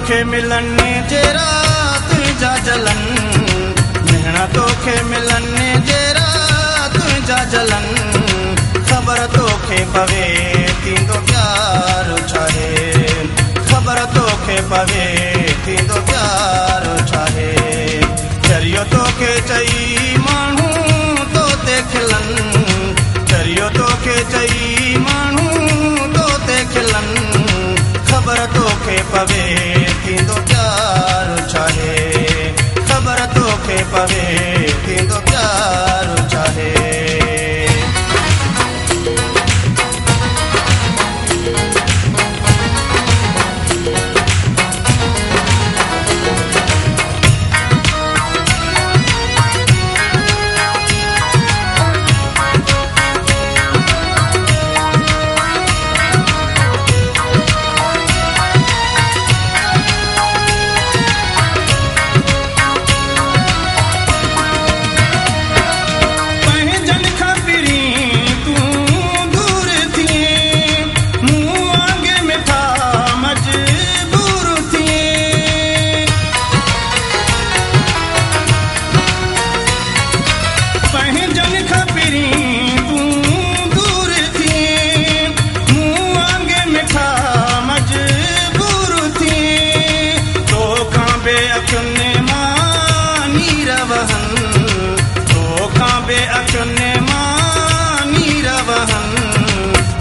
तोखे मिलने जे रात जा जलन, मेहणा तोखे मिलने जे रात जा जलन, खबर तोखे पवे थींदो प्यार छाहे, खबर तोखे पवे थींदो प्यार छाहे। चरियो तोखे चई माण्हू तोते खिलन, चरियो तोखे चई माण्हू तोते खिलन, खबर तोखे पवे थींदो प्यार छाहे, खबर तोखे पवे थींदो प्यार छाहे।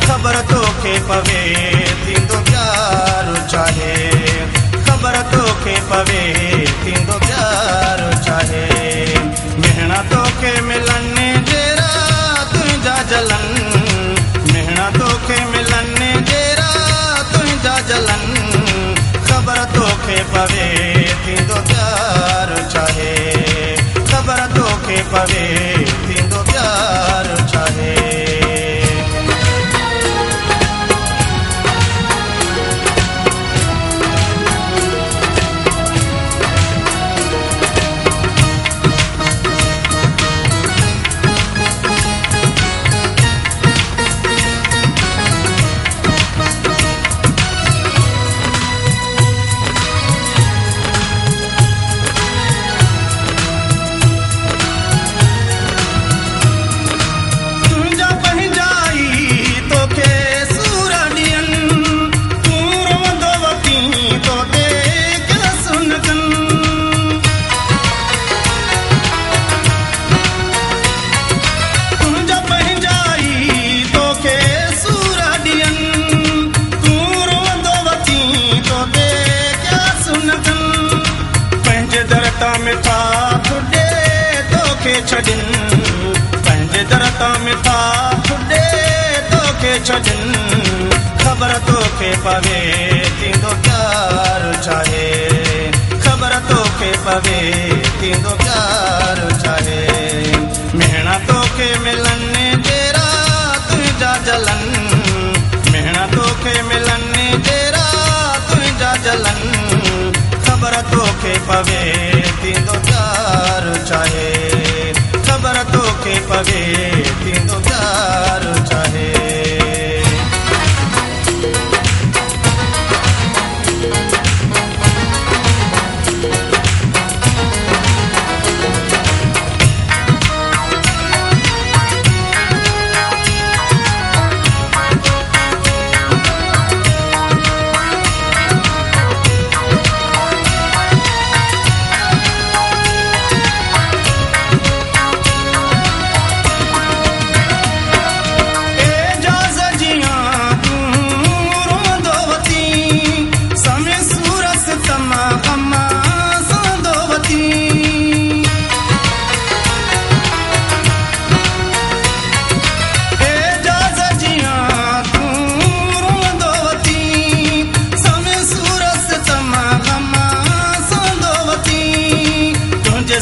खबर तोखे पवे थींदो प्यार छाहे, खबर तोखे पवे थींदो प्यार छाहे। मेहणा तोखे मिलने जे रात जा जलन, मेहणा तोखे मिलने जे रात जा जलन, खबर तोखे पवे थींदो प्यार छाहे, खबर तोखे पवे थींदो प्यार छाहे। मिठा खुडे तोखे छॾिन, पंहिंजे दरता मिठा खुडे तोखे छॾिन, खबर तोखे पवे थींदो प्यार छाहे, खबर तोखे पवे थींदो प्यार छाहे। मेहणा तोखे मिलने जे रात जा जलन, मेहणा तोखे मिलने जे रात जा जलन, खबर तोखे पवे थींदो प्यार छाहे, खबर तोखे पवे थींदो प्यार छाहे।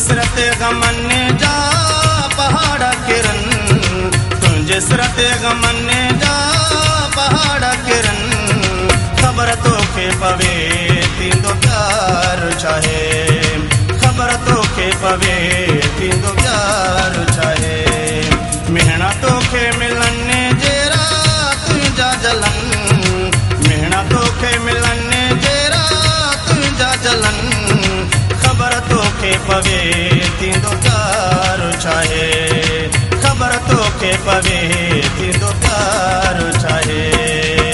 सिरत गमन जा पहाड़ किरन, तुंहिंजे सिरत गमन जा पहाड़ किरन, खबर तोखे पवे थींदो प्यार छाहे, खबर तोखे पवे थींदो प्यार छाहे। मेहणा तोखे मिलने जे रात जा जलन, मेहणा तोखे मिलने जे रात तोखे पवे थींदो प्यार छाहे ख़बर तोखे पवे थींदो प्यार छाहे।